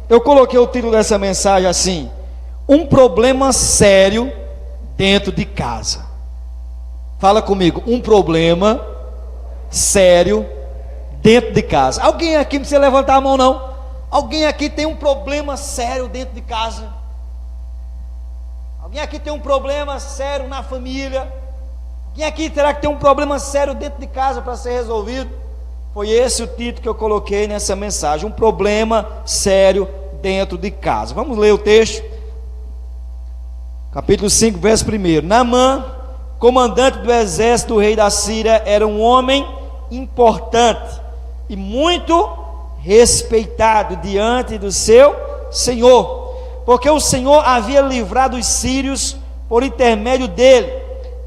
Eu coloquei o título dessa mensagem assim: um problema sério dentro de casa. Fala comigo, um problema sério dentro de casa. Alguém aqui não precisa levantar a mão não. Alguém aqui tem um problema sério dentro de casa? Alguém aqui tem um problema sério na família? Alguém aqui terá que ter um problema sério dentro de casa para ser resolvido? Foi esse o título que eu coloquei nessa mensagem: um problema sério dentro de casa. Vamos ler o texto, capítulo 5, verso 1. Naamã, comandante do exército do rei da Síria, era um homem importante e muito respeitado diante do seu senhor, porque o Senhor havia livrado os sírios por intermédio dele.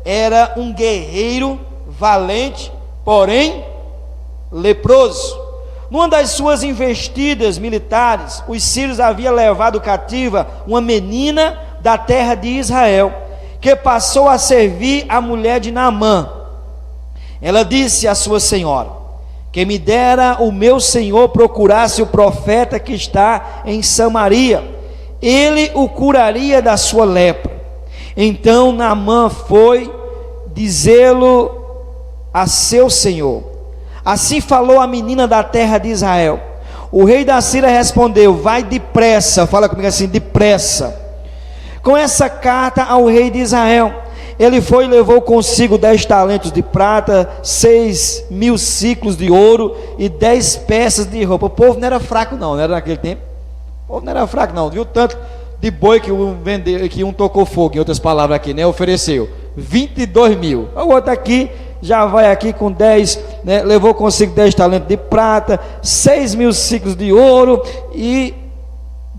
Era um guerreiro valente, porém leproso. Numa das suas investidas militares, os sírios haviam levado cativa uma menina da terra de Israel, que passou a servir a mulher de Naamã. Ela disse à sua senhora: que me dera o meu senhor procurasse o profeta que está em Samaria, ele o curaria da sua lepra. Então Naamã foi dizê-lo a seu senhor. Assim falou a menina da terra de Israel. O rei da Síria respondeu: vai depressa, fala comigo assim, depressa, com essa carta ao rei de Israel. Ele foi e levou consigo 10 talentos de prata, 6.000 ciclos de ouro e 10 peças de roupa. O povo não era fraco não era naquele tempo. O povo não era fraco não, viu tanto de boi que um vendeu, que um tocou fogo, em outras palavras aqui, né? Ofereceu 22.000. O outro aqui já vai aqui com 10, né? Levou consigo 10 talentos de prata, 6.000 ciclos de ouro e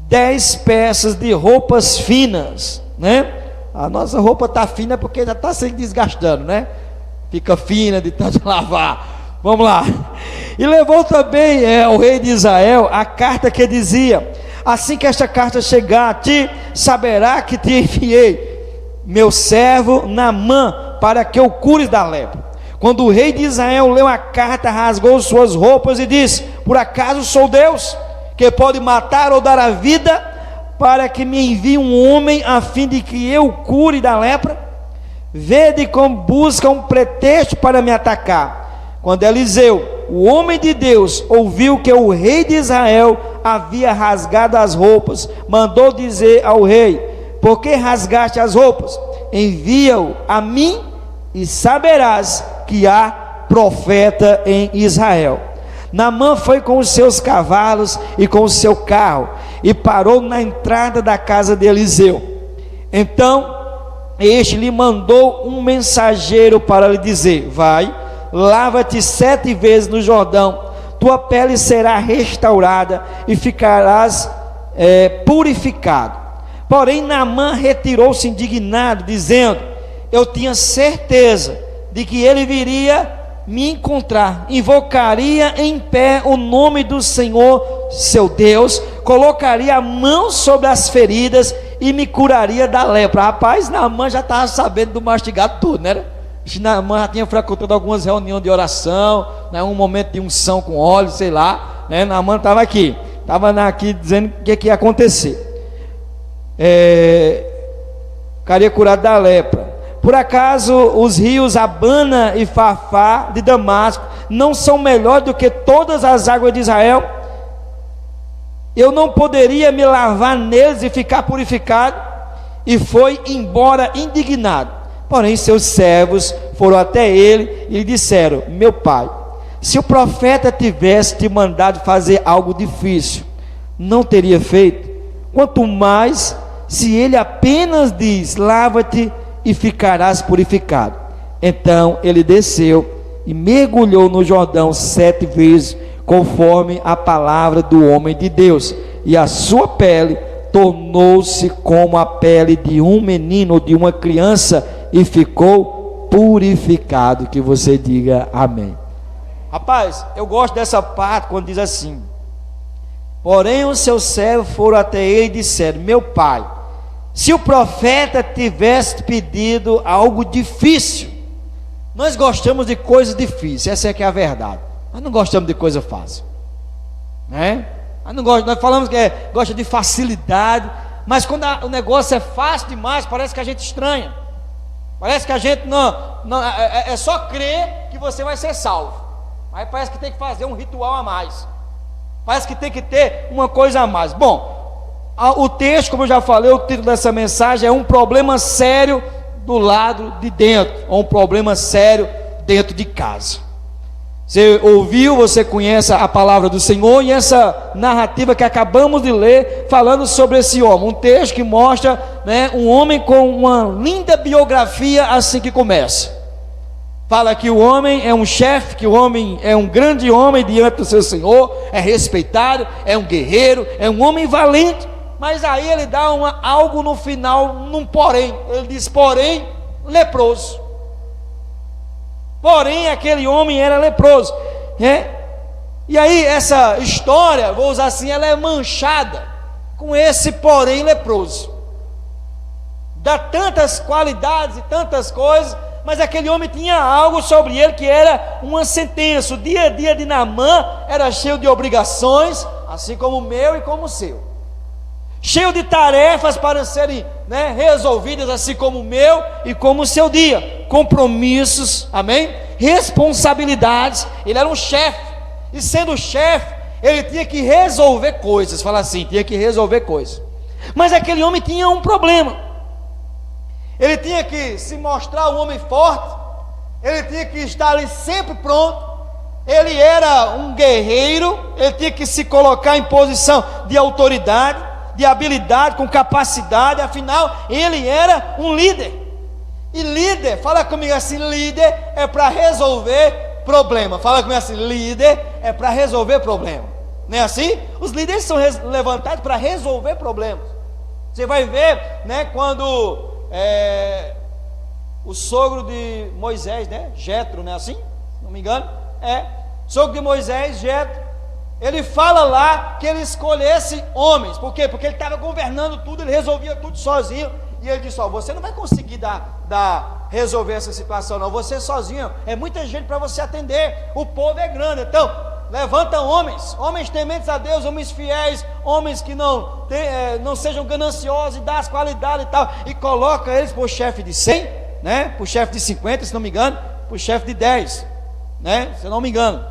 10 peças de roupas finas, né? A nossa roupa está fina porque já está se desgastando, né? Fica fina de tanto lavar. Vamos lá. E levou também ao rei de Israel a carta que dizia: assim que esta carta chegar a ti, saberá que te enviei meu servo Naamã para que o cures da lepra. Quando o rei de Israel leu a carta, rasgou suas roupas e disse: por acaso sou Deus, que pode matar ou dar a vida, para que me envie um homem a fim de que eu o cure da lepra? Vede como busca um pretexto para me atacar. Quando Eliseu, o homem de Deus, ouviu que o rei de Israel havia rasgado as roupas, mandou dizer ao rei: por que rasgaste as roupas? Envia-o a mim e saberás que há profeta em Israel. Naamã foi com os seus cavalos e com o seu carro e parou na entrada da casa de Eliseu. Então este lhe mandou um mensageiro para lhe dizer: vai, lava-te 7 vezes no Jordão, tua pele será restaurada e ficarás purificado. Porém Naamã retirou-se indignado, dizendo: eu tinha certeza de que ele viria me encontrar, invocaria em pé o nome do Senhor seu Deus, colocaria a mão sobre as feridas e me curaria da lepra. Rapaz, Naamã já estava sabendo do mastigado tudo, né? Naamã já tinha frequentado algumas reuniões de oração, né? Um momento de unção com óleo, sei lá, né? Naamã estava aqui dizendo o que ia acontecer. Ficaria curado da lepra. Por acaso os rios Abana e Fafá de Damasco não são melhores do que todas as águas de Israel? Eu não poderia me lavar neles e ficar purificado? E foi embora indignado. Porém seus servos foram até ele e lhe disseram: meu pai, se o profeta tivesse te mandado fazer algo difícil, não teria feito? Quanto mais se ele apenas diz: lava-te e ficarás purificado. Então ele desceu e mergulhou no Jordão 7 vezes, conforme a palavra do homem de Deus, e a sua pele tornou-se como a pele de um menino ou de uma criança, e ficou purificado. Que você diga amém. Rapaz, eu gosto dessa parte quando diz assim: porém os seus servos foram até ele e disseram: meu pai, se o profeta tivesse pedido algo difícil. Nós gostamos de coisas difíceis, essa é que é a verdade. Nós não gostamos de coisa fácil, né? Não gosta, nós falamos que gosta de facilidade, mas quando o negócio é fácil demais, parece que a gente estranha. Parece que a gente é só crer que você vai ser salvo. Aí parece que tem que fazer um ritual a mais. Parece que tem que ter uma coisa a mais. Bom, o texto, como eu já falei, o título dessa mensagem é um problema sério do lado de dentro, ou um problema sério dentro de casa. Você ouviu, você conhece a palavra do Senhor e essa narrativa que acabamos de ler, falando sobre esse homem, um texto que mostra, né, um homem com uma linda biografia assim que começa. Fala que o homem é um chefe, que o homem é um grande homem diante do seu Senhor, é respeitado, é um guerreiro, é um homem valente, mas aí ele dá algo no final, num porém, ele diz porém leproso. Porém, aquele homem era leproso, né? E aí, essa história, vou usar assim, ela é manchada com esse porém leproso. Dá tantas qualidades e tantas coisas, mas aquele homem tinha algo sobre ele que era uma sentença. O dia a dia de Naamã era cheio de obrigações, assim como o meu e como o seu. Cheio de tarefas para serem, né, resolvidas, assim como o meu e como o seu dia. Compromissos, amém? Responsabilidades. Ele era um chefe, e sendo chefe, ele tinha que resolver coisas. Fala assim, tinha que resolver coisas. Mas aquele homem tinha um problema. Ele tinha que se mostrar um homem forte, ele tinha que estar ali sempre pronto. Ele era um guerreiro, ele tinha que se colocar em posição de autoridade, de habilidade, com capacidade, afinal, ele era um líder. E líder, fala comigo assim, líder é para resolver problema. Fala comigo assim, líder é para resolver problema. Não é assim? Os líderes são levantados para resolver problemas. Você vai ver, né, quando o sogro de Moisés, né, Jetro, não é assim? Não me engano, sogro de Moisés, Jetro, ele fala lá que ele escolhesse homens. Por quê? Porque ele estava governando tudo, ele resolvia tudo sozinho. E ele disse, você não vai conseguir resolver essa situação não, você sozinho, é muita gente para você atender, o povo é grande. Então, levanta homens tementes a Deus, homens fiéis, homens que não sejam gananciosos, e dá as qualidades e tal, e coloca eles por chefe de 100, né? Por chefe de 50, se não me engano, por chefe de 10, né? Se eu não me engano.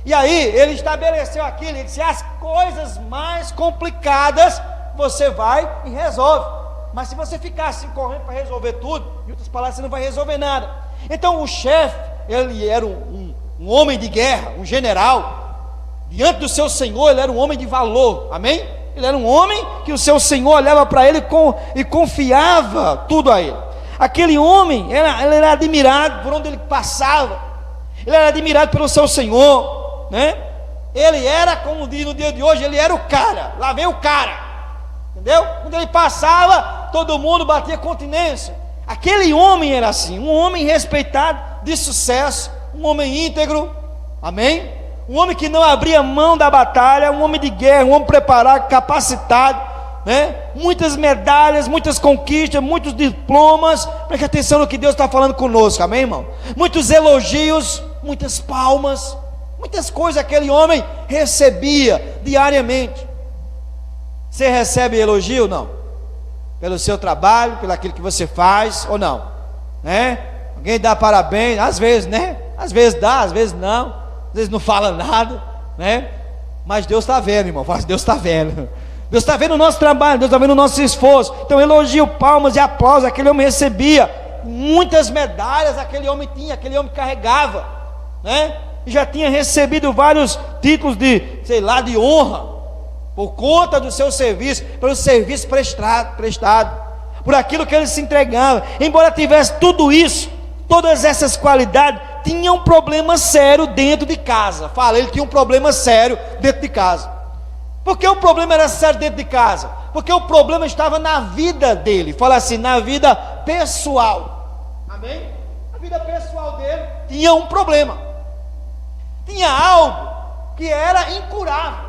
E aí ele estabeleceu aquilo, ele disse, as coisas mais complicadas você vai e resolve. Mas se você ficar assim correndo para resolver tudo, em outras palavras, você não vai resolver nada. Então o chefe, ele era um homem de guerra, um general. Diante do seu Senhor, ele era um homem de valor, amém? Ele era um homem que o seu Senhor olhava para ele e confiava tudo a ele. Aquele homem, ele era admirado por onde ele passava. Ele era admirado pelo seu Senhor, né? Ele era, como diz no dia de hoje, ele era o cara. Lá vem o cara. Entendeu? Quando ele passava, todo mundo batia continência. Aquele homem era assim, um homem respeitado, de sucesso, um homem íntegro, amém? Um homem que não abria mão da batalha, um homem de guerra, um homem preparado, capacitado, né? Muitas medalhas, muitas conquistas, muitos diplomas. Preste atenção no que Deus está falando conosco, amém, irmão? Muitos elogios, muitas palmas, muitas coisas aquele homem recebia diariamente. Você recebe elogio? Não. Pelo seu trabalho, pelo aquilo que você faz, ou não? Né? Alguém dá parabéns, às vezes, né? Às vezes dá, às vezes não. Às vezes não fala nada, né? Mas Deus está vendo, irmão. Deus está vendo. Deus está vendo o nosso trabalho, Deus está vendo o nosso esforço. Então elogio, palmas e aplausos. Aquele homem recebia muitas medalhas, aquele homem tinha, aquele homem carregava, né? E já tinha recebido vários títulos de, sei lá, de honra, por conta do seu serviço, pelo serviço prestado, por aquilo que ele se entregava. Embora tivesse tudo isso, todas essas qualidades, tinha um problema sério dentro de casa. Fala, ele tinha um problema sério dentro de casa. Por que o problema era sério dentro de casa? Porque o problema estava na vida dele. Fala assim, na vida pessoal. Amém? A vida pessoal dele tinha um problema. Tinha algo que era incurável.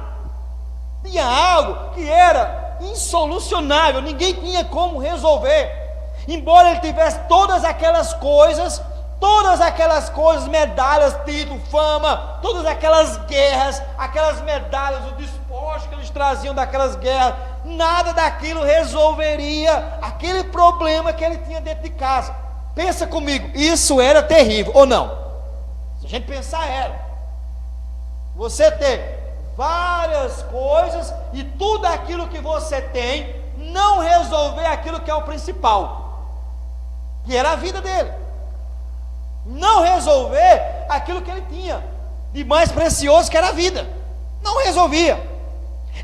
Tinha algo que era insolucionável, ninguém tinha como resolver. Embora ele tivesse todas aquelas coisas, todas aquelas coisas, medalhas, título, fama, todas aquelas guerras, aquelas medalhas, o despojo que eles traziam daquelas guerras, nada daquilo resolveria aquele problema que ele tinha dentro de casa. Pensa comigo, isso era terrível, ou não? Se a gente pensar, era. Você tem várias coisas e tudo aquilo que você tem, não resolver aquilo que é o principal, que era a vida dele. Não resolver aquilo que ele tinha de mais precioso, que era a vida. Não resolvia.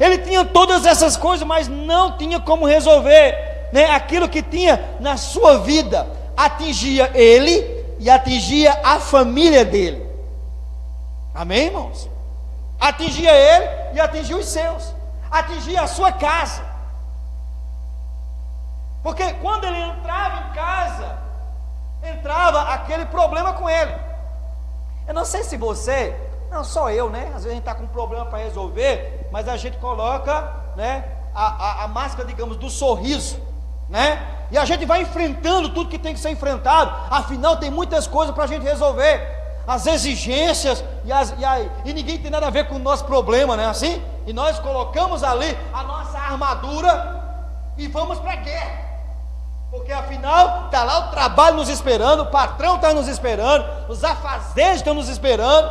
Ele tinha todas essas coisas, mas não tinha como resolver, né? Aquilo que tinha na sua vida atingia ele e atingia a família dele. Amém, irmãos? Atingia ele e atingia os seus, atingia a sua casa. Porque quando ele entrava em casa, entrava aquele problema com ele. Eu não sei se você, não só eu, né? Às vezes a gente está com um problema para resolver, mas a gente coloca, né, a máscara, digamos, do sorriso, né? E a gente vai enfrentando tudo que tem que ser enfrentado. Afinal, tem muitas coisas para a gente resolver. As exigências e ninguém tem nada a ver com o nosso problema, né? Assim? E nós colocamos ali a nossa armadura e vamos para a guerra. Porque afinal, está lá o trabalho nos esperando, o patrão está nos esperando, os afazeres estão nos esperando,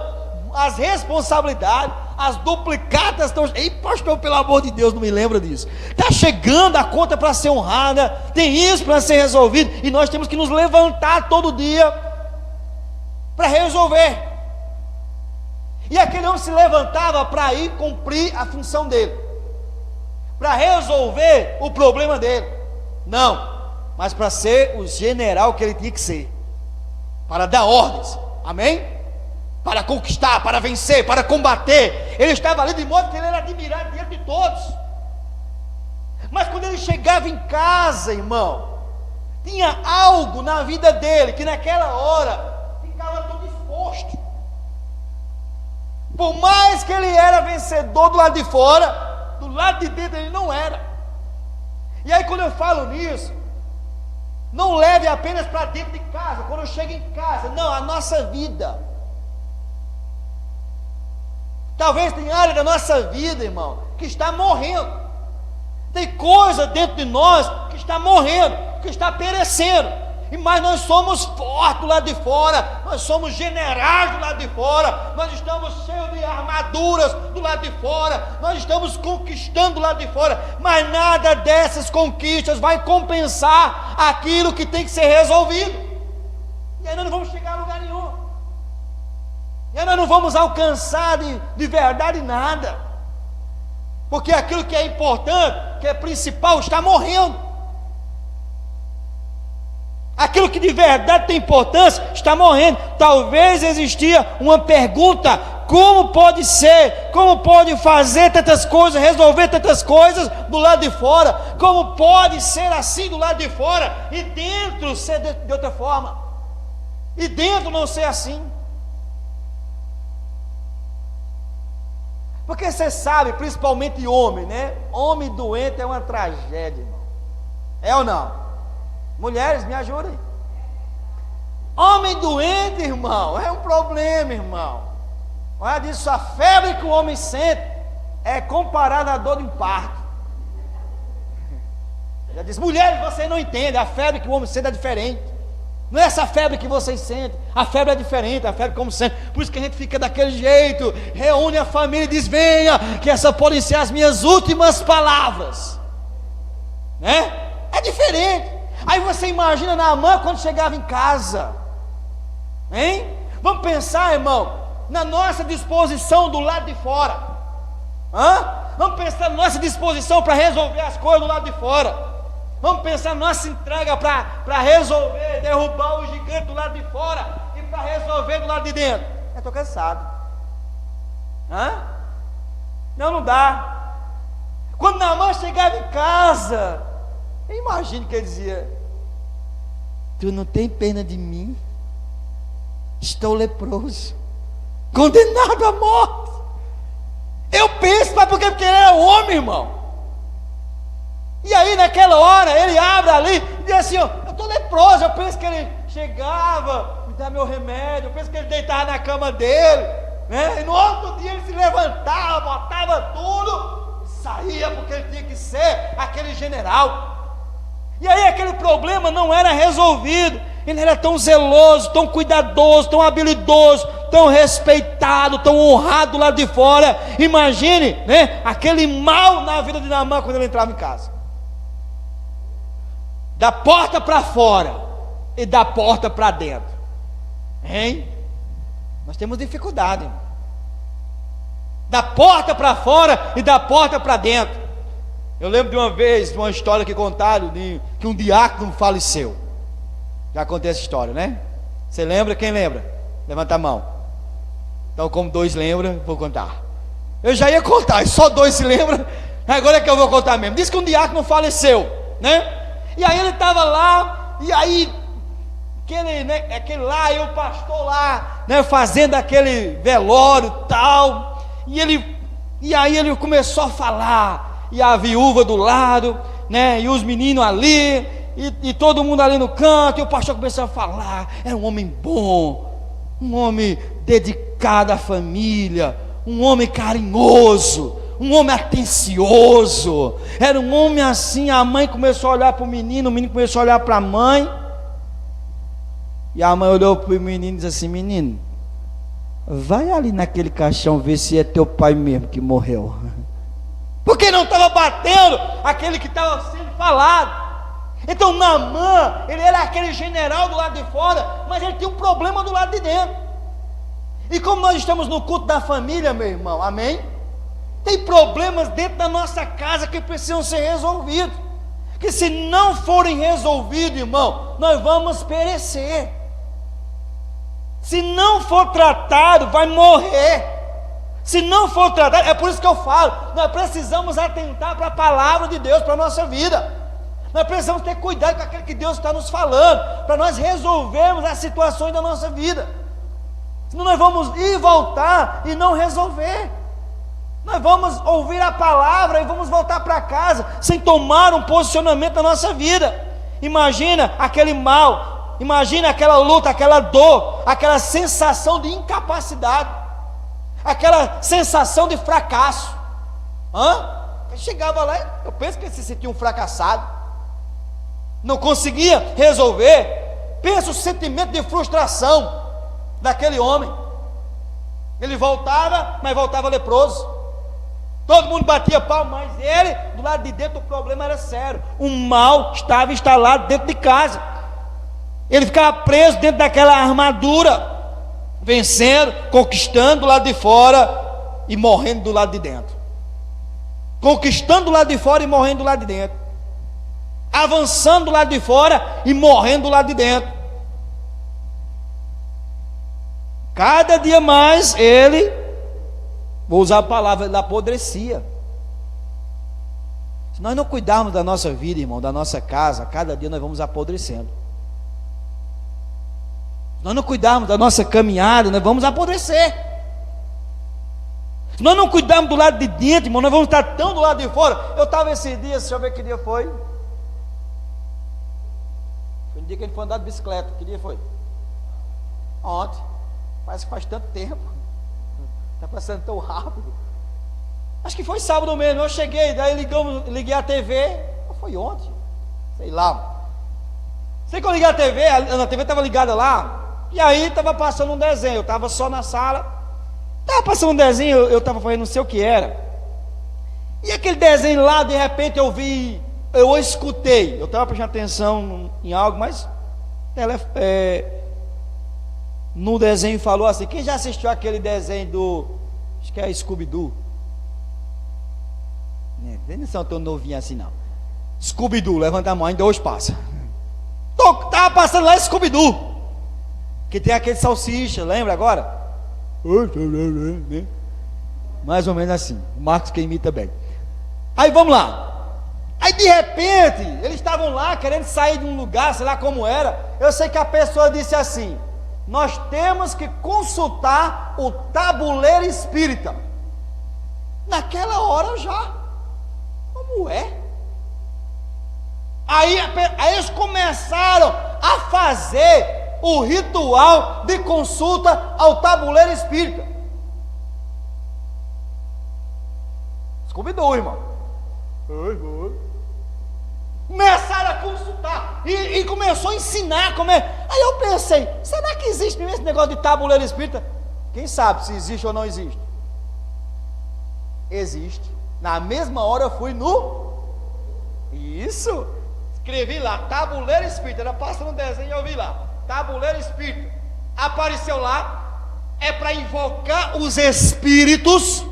as responsabilidades, as duplicadas estão... Ei, pastor, pelo amor de Deus, não me lembra disso. Está chegando a conta para ser honrada, tem isso para ser resolvido, e nós temos que nos levantar todo dia para resolver. E aquele homem se levantava para ir cumprir a função dele, para resolver o problema dele. Não, mas para ser o general que ele tinha que ser, para dar ordens, amém? Para conquistar, para vencer, para combater. Ele estava ali de modo que ele era admirado diante de todos. Mas quando ele chegava em casa, irmão, tinha algo na vida dele que naquela hora ficava todo exposto. Por mais que ele era vencedor do lado de fora, do lado de dentro ele não era. E aí quando eu falo nisso, não leve apenas para dentro de casa, quando eu chego em casa, não, a nossa vida. Talvez tenha área da nossa vida, irmão, que está morrendo. Tem coisa dentro de nós que está morrendo, que está perecendo. Mas nós somos fortes do lado de fora, nós somos generais do lado de fora, nós estamos cheios de armaduras do lado de fora, nós estamos conquistando do lado de fora, mas nada dessas conquistas vai compensar aquilo que tem que ser resolvido. E aí nós não vamos chegar a lugar nenhum, e aí nós não vamos alcançar de verdade nada, porque aquilo que é importante, que é principal, está morrendo. Aquilo que de verdade tem importância está morrendo. Talvez existia uma pergunta: como pode ser, como pode fazer tantas coisas, resolver tantas coisas do lado de fora? Como pode ser assim do lado de fora e dentro ser de outra forma? E dentro não ser assim? Porque você sabe, principalmente homem, né? Homem doente é uma tragédia, irmão. É ou não? Mulheres, me ajudem. Homem doente, irmão, é um problema, irmão. Olha disso, a febre que o homem sente é comparada à dor de infarto. Já disse, mulheres, você não entende, a febre que o homem sente é diferente. Não é essa febre que vocês sentem, a febre é diferente, a febre como sente. Por isso que a gente fica daquele jeito, reúne a família e diz, venha, que essas podem ser as minhas últimas palavras, né? É diferente. Aí você imagina Naamã quando chegava em casa, hein? Vamos pensar, irmão, na nossa disposição do lado de fora, Vamos pensar na nossa disposição para resolver as coisas do lado de fora. Vamos pensar na nossa entrega para resolver, derrubar o gigante do lado de fora e para resolver do lado de dentro. Eu estou cansado. Não dá. Quando Naamã chegava em casa, eu imagino que ele dizia, tu não tem pena de mim? Estou leproso, condenado à morte. Eu penso, mas porque ele era homem, irmão. E aí naquela hora ele abre ali e diz assim, eu estou leproso. Eu penso que ele chegava, me dá meu remédio. Eu penso que ele deitava na cama dele, né? E no outro dia ele se levantava, botava tudo, e saía, porque ele tinha que ser aquele general. E aí aquele problema não era resolvido. Ele era tão zeloso, tão cuidadoso, tão habilidoso, tão respeitado, tão honrado lá de fora. Imagine, né, aquele mal na vida de Naamã quando ele entrava em casa. Da porta para fora e da porta para dentro. Hein? Nós temos dificuldade, irmão. Da porta para fora e da porta para dentro. Eu lembro de uma vez, de uma história que contaram, que um diácono faleceu. Já contei essa história, né? Você lembra? Quem lembra? Levanta a mão. Então, como 2 lembram, vou contar. Eu já ia contar, só 2 se lembram. Agora é que eu vou contar mesmo. Diz que um diácono faleceu, né? E aí ele estava lá, e aí aquele lá, e o pastor lá, né, fazendo aquele velório e tal. E aí ele começou a falar, e a viúva do lado, né, e os meninos ali. E todo mundo ali no canto, e o pastor começou a falar. Era um homem bom, um homem dedicado à família, um homem carinhoso, um homem atencioso. Era um homem assim. A mãe começou a olhar para o menino começou a olhar para a mãe, e a mãe olhou para o menino e disse assim: menino, vai ali naquele caixão ver se é teu pai mesmo que morreu. Porque não estava batendo aquele que estava sendo falado. Então Naamã, ele era aquele general do lado de fora, mas ele tinha um problema do lado de dentro. E como nós estamos no culto da família, meu irmão, amém? Tem problemas dentro da nossa casa que precisam ser resolvidos, que se não forem resolvidos, irmão, nós vamos perecer. Se não for tratado, vai morrer. Se não for tratado, é por isso que eu falo, nós precisamos atentar para a palavra de Deus para a nossa vida. Nós precisamos ter cuidado com aquilo que Deus está nos falando, para nós resolvermos as situações da nossa vida. Senão nós vamos ir voltar e não resolver. Nós vamos ouvir a palavra e vamos voltar para casa sem tomar um posicionamento na nossa vida. Imagina aquele mal, imagina aquela luta, aquela dor, aquela sensação de incapacidade, aquela sensação de fracasso. Ele chegava lá, eu penso que ele se sentia um fracassado, não conseguia resolver. Pensa o sentimento de frustração daquele homem. Ele voltava, mas voltava leproso. Todo mundo batia pau, mas ele, do lado de dentro, o problema era sério. O mal estava instalado dentro de casa. Ele ficava preso dentro daquela armadura, vencendo, conquistando do lado de fora e morrendo do lado de dentro. Conquistando do lado de fora e morrendo do lado de dentro. Avançando do lado de fora e morrendo do lado de dentro. Cada dia mais ele, vou usar a palavra, ele apodrecia. Se nós não cuidarmos da nossa vida, irmão, da nossa casa, cada dia nós vamos apodrecendo. Se nós não cuidarmos da nossa caminhada, nós vamos apodrecer. Se nós não cuidarmos do lado de dentro, irmão, nós vamos estar tão do lado de fora. Eu estava esse dia, deixa eu ver que dia foi. Foi um dia que ele foi andar de bicicleta. Que dia foi? Ontem. Parece que faz tanto tempo. Está passando tão rápido. Acho que foi sábado mesmo. Eu cheguei, daí liguei a TV. Ou foi ontem? Sei lá. Sei que eu liguei a TV, a TV estava ligada lá. E aí estava passando um desenho. Eu estava só na sala. Estava passando um desenho, eu estava fazendo não sei o que era. E aquele desenho lá, de repente eu escutei. Eu estava prestando atenção em algo, mas no desenho falou assim: quem já assistiu aquele desenho do, acho que é Scooby-Doo? Eles não são tão novinhos assim não. Scooby-Doo, levanta a mão, ainda hoje passa. Estava passando lá Scooby-Doo, que tem aquele salsicha, lembra agora? Mais ou menos assim. O Marcos que imita bem. Aí vamos lá. Aí de repente eles estavam lá querendo sair de um lugar, sei lá como era. Eu sei que a pessoa disse assim: nós temos que consultar o tabuleiro espírita. Naquela hora já. Como é? Aí eles começaram a fazer o ritual de consulta ao tabuleiro espírita. Convidou, irmão. Começaram a consultar e começou a ensinar como é. Aí eu pensei, será que existe mesmo esse negócio de tabuleiro espírita? Quem sabe se existe ou não existe? Existe. Na mesma hora eu fui no... Isso. Escrevi lá, tabuleiro espírita. Era passando um desenho e eu vi lá, tabuleiro espírita. Apareceu lá. É para invocar os espíritos.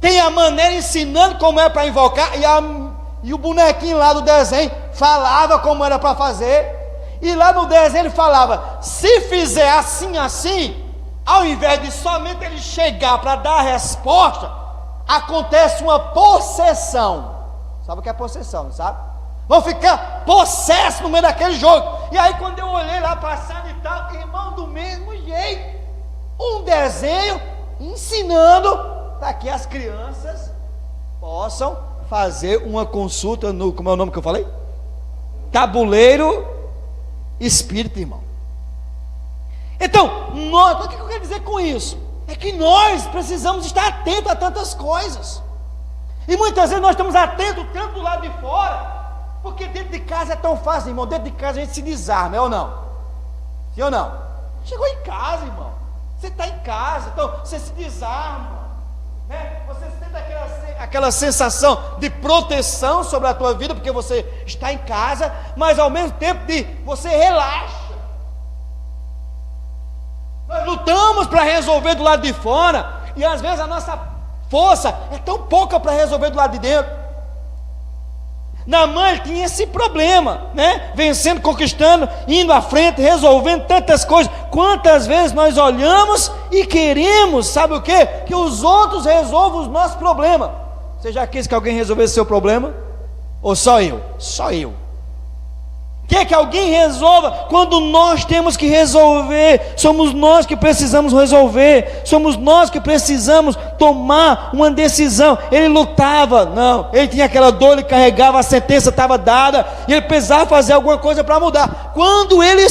Tem a maneira ensinando como é para invocar, e o bonequinho lá do desenho falava como era para fazer, e lá no desenho ele falava, se fizer assim, assim, ao invés de somente ele chegar para dar a resposta, acontece uma possessão. Sabe o que é possessão, não sabe? Vão ficar possessos no meio daquele jogo. E aí quando eu olhei lá passando e tal, irmão, do mesmo jeito, um desenho ensinando para que as crianças possam fazer uma consulta no, como é o nome que eu falei? Tabuleiro espírita, irmão. Então, o que eu quero dizer com isso? É que nós precisamos estar atentos a tantas coisas, e muitas vezes nós estamos atentos tanto do lado de fora, porque dentro de casa é tão fácil, irmão. Dentro de casa a gente se desarma, é ou não? Sim ou não? Chegou em casa, irmão, você está em casa, então você se desarma, né? Você sente aquela sensação de proteção sobre a tua vida, porque você está em casa, mas ao mesmo tempo você relaxa. Nós lutamos para resolver do lado de fora, e às vezes a nossa força é tão pouca para resolver do lado de dentro. Naamã tinha esse problema, né? Vencendo, conquistando, indo à frente, resolvendo tantas coisas. Quantas vezes nós olhamos e queremos, sabe o quê? Que os outros resolvam os nossos problemas. Você já quis que alguém resolvesse seu problema? Ou só eu? Só eu. Quer que alguém resolva quando nós temos que resolver? Somos nós que precisamos resolver, somos nós que precisamos tomar uma decisão. Ele lutava, não, ele tinha aquela dor, ele carregava, a sentença estava dada, e ele precisava fazer alguma coisa para mudar. Quando ele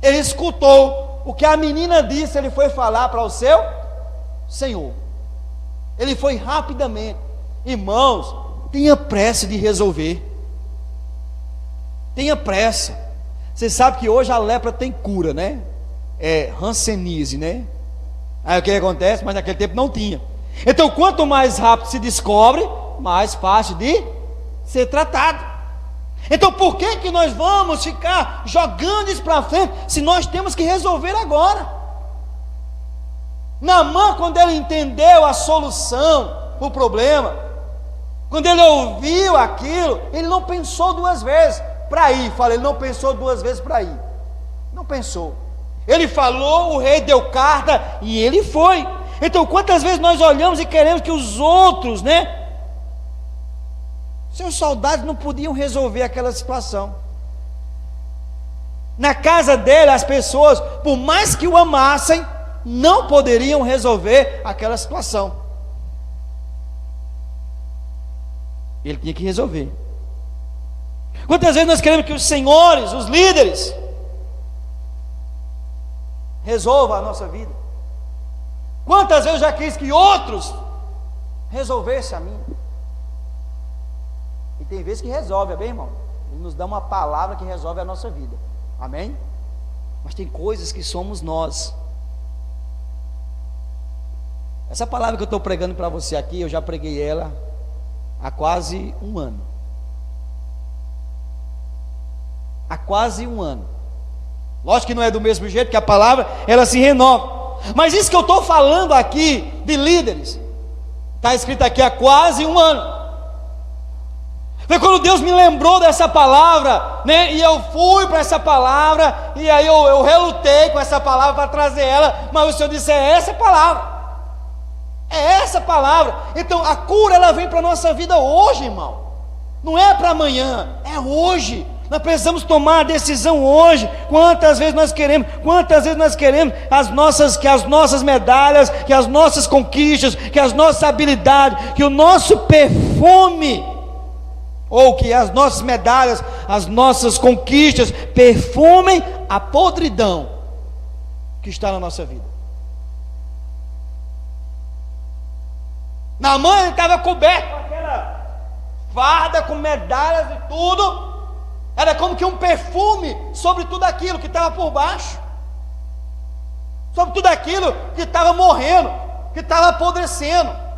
escutou o que a menina disse, ele foi falar para o seu Senhor. Ele foi rapidamente. Irmãos, tenha pressa de resolver. Tenha pressa. Você sabe que hoje a lepra tem cura, né? É hanseníase, né? Aí o que acontece? Mas naquele tempo não tinha. Então quanto mais rápido se descobre, mais fácil de ser tratado. Então por que nós vamos ficar jogando isso para frente, se nós temos que resolver agora? Naamã, quando ele entendeu a solução, o problema, quando ele ouviu aquilo, ele não pensou duas vezes para ir. Fala, ele não pensou duas vezes para ir. Não pensou. Ele falou, o rei deu carta e ele foi. Então quantas vezes nós olhamos e queremos que os outros, né? Seus soldados não podiam resolver aquela situação. Na casa dele, as pessoas, por mais que o amassem, não poderiam resolver aquela situação. Ele tinha que resolver. Quantas vezes nós queremos que os senhores, os líderes, resolvam a nossa vida? Quantas vezes eu já quis que outros resolvessem a minha? E tem vezes que resolve, amém, irmão? Ele nos dá uma palavra que resolve a nossa vida, amém? Mas tem coisas que somos nós. Essa palavra que eu estou pregando para você aqui, eu já preguei ela há quase um ano. Há quase um ano. Lógico que não é do mesmo jeito, que a palavra ela se renova. Mas isso que eu estou falando aqui de líderes, está escrito aqui há quase um ano. Foi quando Deus me lembrou dessa palavra, né? E eu fui para essa palavra, e aí eu relutei com essa palavra para trazer ela, mas o Senhor disse, é essa palavra. É essa palavra. Então a cura ela vem para a nossa vida hoje, irmão. Não é para amanhã, é hoje. Nós precisamos tomar a decisão hoje. Quantas vezes nós queremos que as nossas medalhas, que as nossas conquistas, que as nossas habilidades, que o nosso perfume, ou que as nossas medalhas, as nossas conquistas perfumem a podridão que está na nossa vida. Naamã estava coberto com aquela farda, com medalhas e tudo. Era como que um perfume sobre tudo aquilo que estava por baixo, sobre tudo aquilo que estava morrendo, que estava apodrecendo.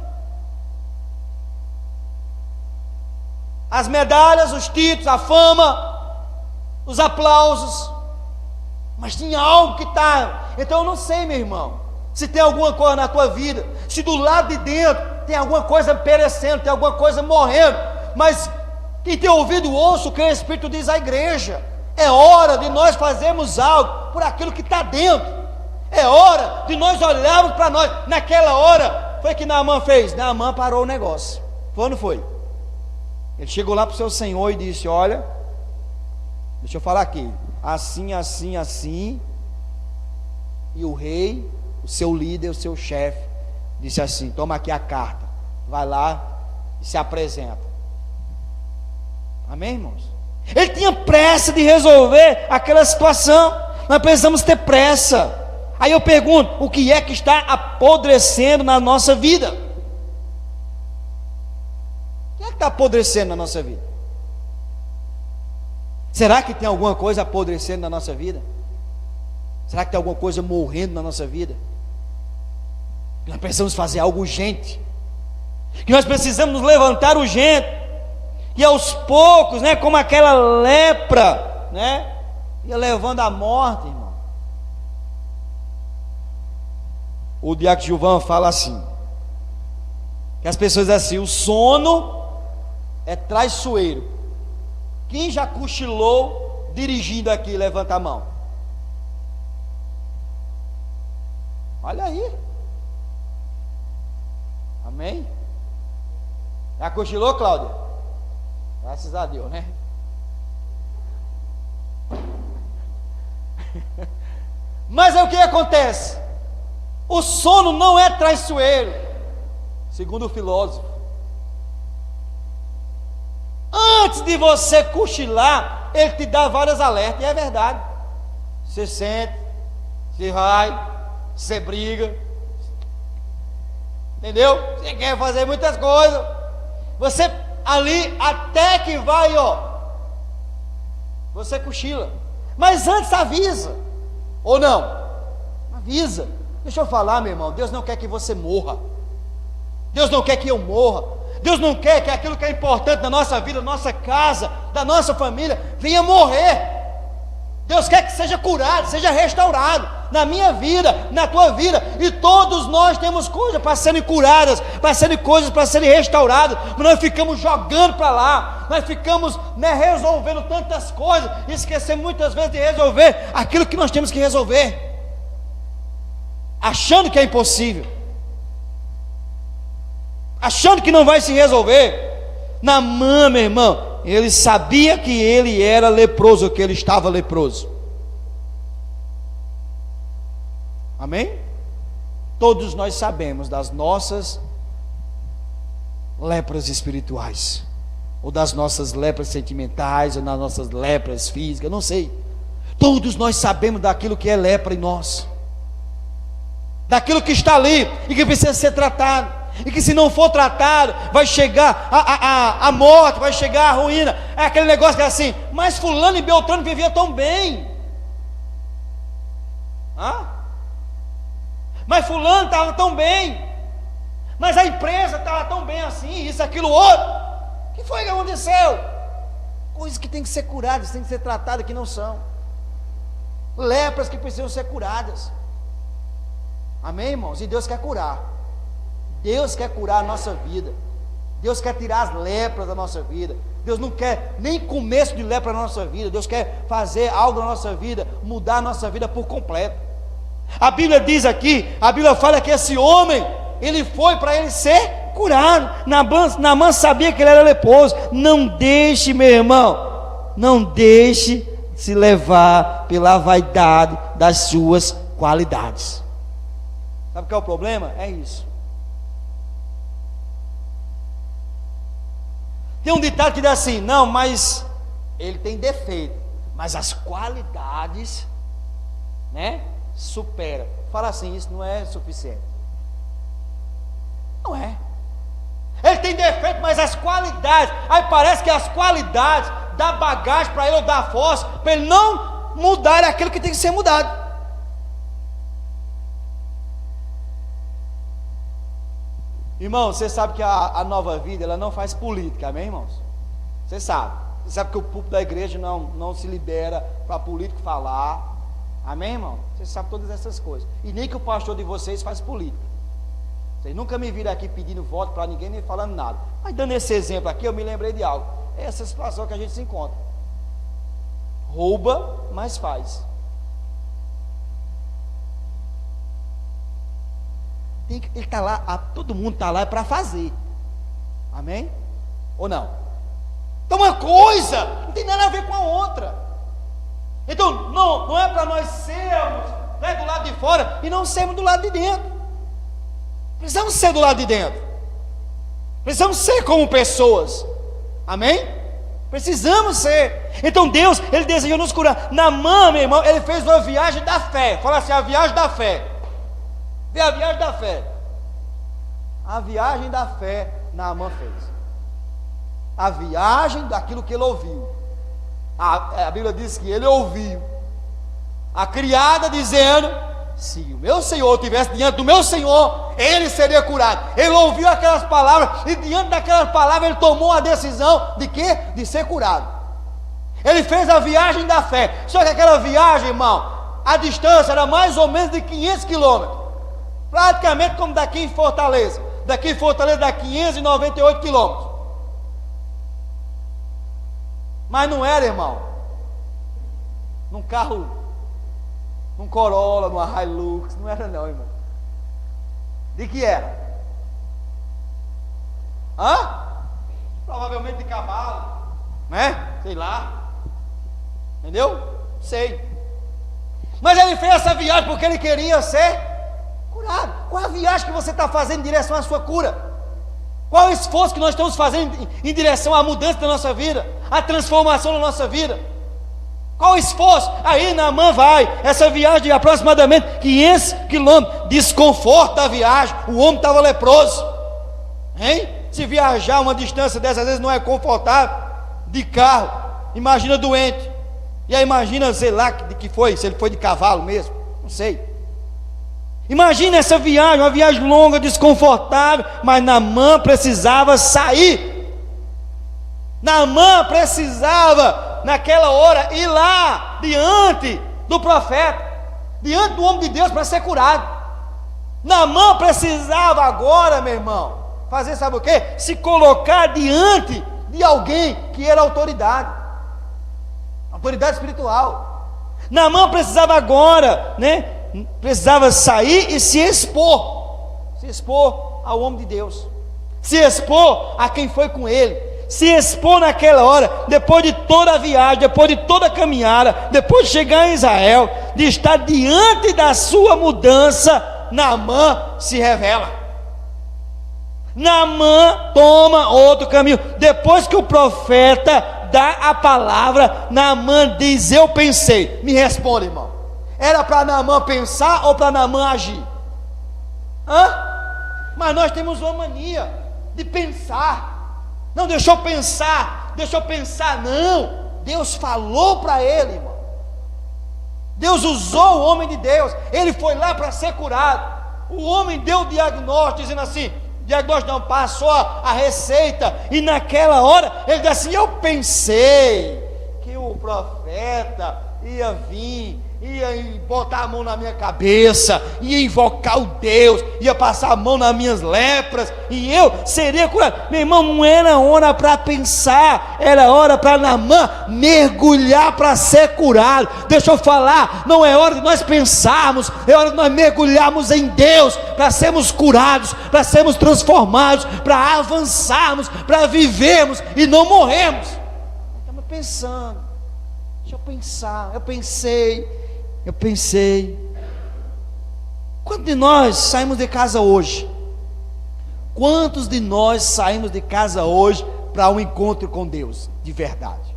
As medalhas, os títulos, a fama, os aplausos, mas tinha algo que estava. Então eu não sei, meu irmão, se tem alguma coisa na tua vida, se do lado de dentro tem alguma coisa perecendo, tem alguma coisa morrendo, mas quem tem ouvido ouça o que o Espírito diz à igreja. É hora de nós fazermos algo por aquilo que está dentro. É hora de nós olharmos para nós. Naquela hora foi que Naamã fez. Naamã parou o negócio. Foi ou não foi? Ele chegou lá para o seu senhor e disse: olha, deixa eu falar aqui, assim, assim, assim. E o rei, o seu líder, o seu chefe, disse assim: toma aqui a carta, vai lá e se apresenta. Amém, irmãos? Ele tinha pressa de resolver aquela situação. Nós precisamos ter pressa. Aí eu pergunto: o que é que está apodrecendo na nossa vida? O que é que está apodrecendo na nossa vida? Será que tem alguma coisa apodrecendo na nossa vida? Será que tem alguma coisa morrendo na nossa vida? Nós precisamos fazer algo urgente, que nós precisamos nos levantar urgente. E aos poucos, né, como aquela lepra, né, ia levando a morte, irmão. O diácono Gilvan fala assim, que as pessoas dizem assim: o sono é traiçoeiro. Quem já cochilou dirigindo aqui, levanta a mão. Olha aí. Amém? Já cochilou, Cláudia? Graças a Deus, né? Mas é o que acontece? O sono não é traiçoeiro, segundo o filósofo. Antes de você cochilar, ele te dá vários alertas, e é verdade. Você sente, você vai, você briga, entendeu? Você quer fazer muitas coisas, você ali até que vai, ó, você cochila. Mas antes avisa, ou não? Avisa. Deixa eu falar, meu irmão, Deus não quer que você morra. Deus não quer que eu morra. Deus não quer que aquilo que é importante na nossa vida, da nossa casa, da nossa família, venha morrer. Deus quer que seja curado, seja restaurado, na minha vida, na tua vida. E todos nós temos coisas para serem curadas, para serem coisas para serem restauradas. Mas nós ficamos jogando para lá, nós ficamos, né, resolvendo tantas coisas, e esquecemos muitas vezes de resolver aquilo que nós temos que resolver, achando que é impossível, achando que não vai se resolver. Naamã, meu irmão, ele sabia que ele era leproso, que ele estava leproso. Amém? Todos nós sabemos das nossas lepras espirituais, ou das nossas lepras sentimentais, ou das nossas lepras físicas, não sei. Todos nós sabemos daquilo que é lepra em nós, daquilo que está ali e que precisa ser tratado. E que se não for tratado, vai chegar a morte, vai chegar a ruína. É aquele negócio que é assim: mas fulano e beltrano vivia tão bem. Mas fulano estava tão bem. Mas a empresa estava tão bem assim, isso, aquilo, outro. O que foi que aconteceu? Coisas que têm que ser curadas, têm que ser tratadas, que não são. Lepras que precisam ser curadas. Amém, irmãos? E Deus quer curar. Deus quer curar a nossa vida. Deus quer tirar as lepras da nossa vida. Deus não quer nem começo de lepra na nossa vida. Deus quer fazer algo na nossa vida, mudar a nossa vida por completo. A Bíblia diz aqui, a Bíblia fala que esse homem, ele foi para ele ser curado. Naamã sabia que ele era leproso. Não deixe, meu irmão, não deixe se levar pela vaidade das suas qualidades. Sabe qual é o problema? É isso. Tem um ditado que diz assim: não, mas ele tem defeito, mas as qualidades, né, supera. Fala assim, isso não é suficiente. Não é. Ele tem defeito, mas as qualidades, aí parece que as qualidades dá bagagem para ele, ou dá força para ele não mudar aquilo que tem que ser mudado. Irmão, você sabe que a Nova Vida, ela não faz política, amém, irmãos? Você sabe que o púlpito da igreja não se libera para político falar, amém, irmão? Você sabe todas essas coisas, e nem que o pastor de vocês faz política. Vocês nunca me viram aqui pedindo voto para ninguém, nem falando nada. Mas dando esse exemplo aqui, eu me lembrei de algo. É essa situação que a gente se encontra. Rouba, mas faz. Ele está lá, todo mundo está lá para fazer. Amém? Ou não? Então uma coisa não tem nada a ver com a outra. Então não é para nós sermos, né, do lado de fora e não sermos do lado de dentro. Precisamos ser do lado de dentro. Precisamos ser como pessoas. Amém? Precisamos ser. Então Deus, Ele desejou nos curar. Naamã, meu irmão, ele fez uma viagem da fé. Fala assim, a viagem da fé. Vê a viagem da fé. A viagem da fé Naamã fez. A viagem daquilo que ele ouviu. A Bíblia diz que ele ouviu a criada dizendo: se o meu Senhor estivesse diante do meu Senhor, ele seria curado. Ele ouviu aquelas palavras, e diante daquelas palavras ele tomou a decisão de quê? De ser curado. Ele fez a viagem da fé. Só que aquela viagem, irmão, a distância era mais ou menos de 500 quilômetros, praticamente como daqui em Fortaleza. Daqui em Fortaleza dá 598 quilômetros. Mas não era, irmão, num carro, num Corolla, numa Hilux, não era não, irmão. De que era? Provavelmente de cavalo, né? Sei lá. Entendeu? Sei. Mas ele fez essa viagem porque ele queria ser curado. Qual é a viagem que você está fazendo em direção à sua cura? Qual é o esforço que nós estamos fazendo em direção à mudança da nossa vida, à transformação da nossa vida? Qual o esforço? Aí Naamã vai, essa viagem de aproximadamente 500 quilômetros, desconforto da viagem, o homem estava leproso, hein? Se viajar uma distância dessas vezes não é confortável, de carro, imagina doente, e aí imagina, sei lá, de que foi, se ele foi de cavalo mesmo, não sei. Imagina essa viagem, uma viagem longa, desconfortável, mas Naamã precisava sair. Naamã precisava, naquela hora, ir lá, diante do profeta, diante do homem de Deus, para ser curado. Naamã precisava agora, meu irmão, fazer sabe o quê? Se colocar diante de alguém que era autoridade espiritual. Naamã precisava agora, né? Precisava sair e se expor ao homem de Deus, se expor a quem foi com ele, se expor naquela hora, depois de toda a viagem, depois de toda a caminhada, depois de chegar em Israel, de estar diante da sua mudança. Naamã se revela. Naamã toma outro caminho. Depois que o profeta dá a palavra, Naamã diz: eu pensei. Me responde, irmão, era para Naamã pensar ou para Naamã agir? Mas nós temos uma mania de pensar. Não, deixa eu pensar. Não, Deus falou para ele, irmão. Deus usou o homem de Deus. Ele foi lá para ser curado. O homem deu o diagnóstico, dizendo assim, diagnóstico não, passou a receita. E naquela hora, ele disse assim: eu pensei que o profeta ia vir, ia botar a mão na minha cabeça, ia invocar o Deus, ia passar a mão nas minhas lepras, e eu seria curado. Meu irmão, não era hora para pensar, era hora para Naamã mergulhar para ser curado. Deixa eu falar, não é hora de nós pensarmos, é hora de nós mergulharmos em Deus, para sermos curados, para sermos transformados, para avançarmos, para vivermos e não morrermos. Estamos pensando, deixa eu pensar, eu pensei. Quantos de nós saímos de casa hoje? Quantos de nós saímos de casa hoje para um encontro com Deus, de verdade?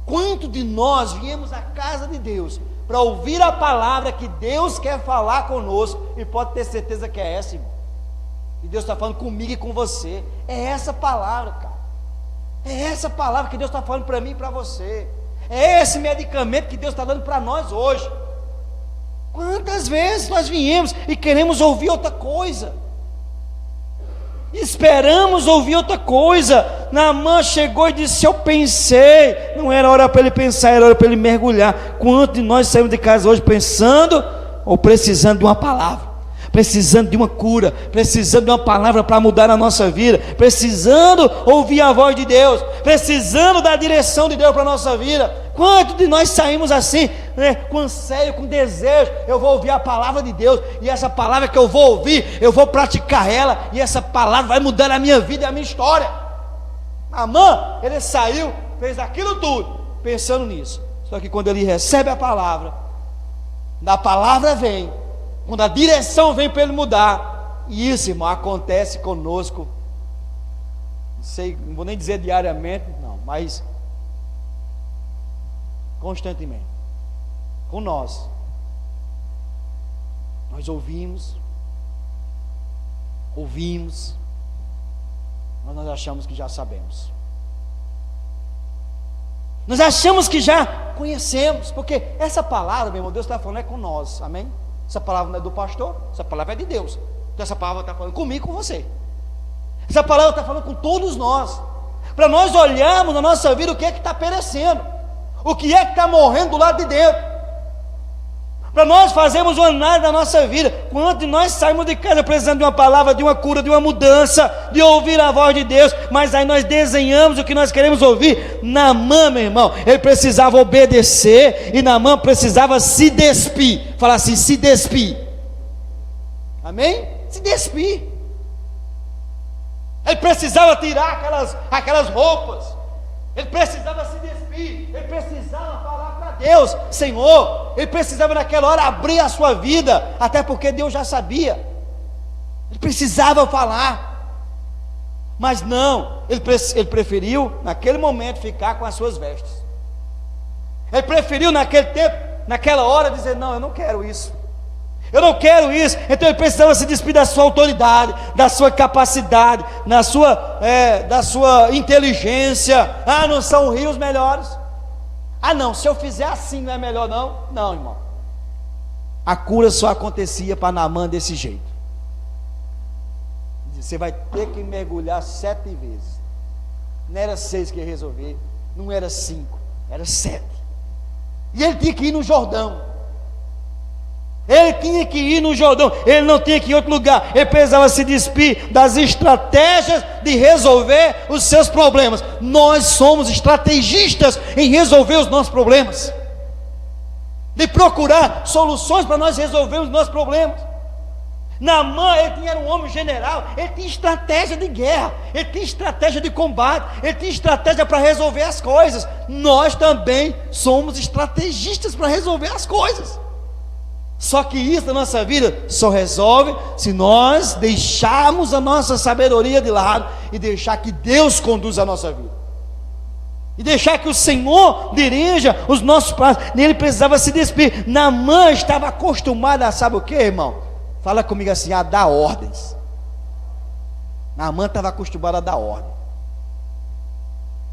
Quanto de nós viemos à casa de Deus para ouvir a palavra que Deus quer falar conosco, e pode ter certeza que é essa, irmão. E Deus está falando comigo e com você. É essa palavra, cara. É essa palavra que Deus está falando para mim e para você. É esse medicamento que Deus está dando para nós hoje. Quantas vezes nós viemos e queremos ouvir outra coisa? Esperamos ouvir outra coisa. Naamã chegou e disse: eu pensei. Não era hora para ele pensar, era hora para ele mergulhar. Quantos de nós saímos de casa hoje pensando ou precisando de uma palavra, precisando de uma cura, precisando de uma palavra para mudar a nossa vida, precisando ouvir a voz de Deus, precisando da direção de Deus para a nossa vida? Quantos de nós saímos assim, né, com anseio, com desejo? Eu vou ouvir a palavra de Deus, e essa palavra que eu vou ouvir, eu vou praticar ela, e essa palavra vai mudar a minha vida e a minha história. Naamã, ele saiu, fez aquilo tudo, pensando nisso. Só que quando ele recebe a palavra, da palavra vem, quando a direção vem para ele mudar, e isso, irmão, acontece conosco, não sei, não vou nem dizer diariamente, não, mas constantemente, com nós ouvimos, mas nós achamos que já sabemos, nós achamos que já conhecemos, porque essa palavra, meu irmão, Deus está falando é com nós, amém? Essa palavra não é do pastor, essa palavra é de Deus. Então essa palavra está falando comigo e com você. Essa palavra está falando com todos nós, para nós olharmos na nossa vida o que é que está perecendo, o que é que está morrendo do lado de dentro, para nós fazermos uma análise da nossa vida. Quanto de nós saímos de casa precisando de uma palavra, de uma cura, de uma mudança, de ouvir a voz de Deus, mas aí nós desenhamos o que nós queremos ouvir. Naamã, meu irmão, ele precisava obedecer, e Naamã precisava se despir. Fala assim: se despir. Amém? Se despir. Ele precisava tirar aquelas roupas, ele precisava se despir, ele precisava falar para Deus: Senhor. Ele precisava naquela hora abrir a sua vida, até porque Deus já sabia, ele precisava falar, mas não, ele preferiu naquele momento ficar com as suas vestes, ele preferiu naquele tempo, naquela hora dizer: não, eu não quero isso, eu não quero isso. Então ele precisava se despedir da sua autoridade, da sua capacidade, da sua inteligência. Ah, não são rios melhores? Ah não, se eu fizer assim não é melhor não? Não, irmão. A cura só acontecia para Naamã desse jeito. Você vai ter que mergulhar 7 vezes. Não era 6 que ia resolver, não era 5, era 7. E ele tinha que ir no Jordão. Ele tinha que ir no Jordão, ele não tinha que ir em outro lugar. Ele precisava se despir das estratégias de resolver os seus problemas. Nós somos estrategistas em resolver os nossos problemas, de procurar soluções para nós resolvermos os nossos problemas. Naamã, ele era um homem general, ele tinha estratégia de guerra, ele tinha estratégia de combate, ele tinha estratégia para resolver as coisas. Nós também somos estrategistas para resolver as coisas. Só que isso na nossa vida só resolve se nós deixarmos a nossa sabedoria de lado e deixar que Deus conduza a nossa vida, e deixar que o Senhor dirija os nossos passos. Ele precisava se despir. Naamã estava acostumado a, sabe o que, irmão? Fala comigo assim: a dar ordens. Naamã estava acostumado a dar ordem.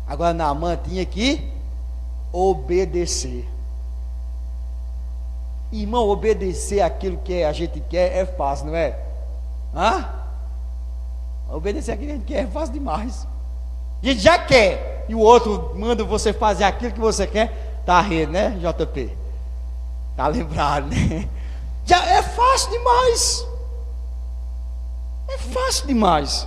Agora Naamã tinha que obedecer. Irmão, obedecer aquilo que a gente quer é fácil, não é? Obedecer aquilo que a gente quer é fácil demais. A gente já quer, e o outro manda você fazer aquilo que você quer. Tá rindo, né, JP? Tá lembrado, né? Já é fácil demais. É fácil demais.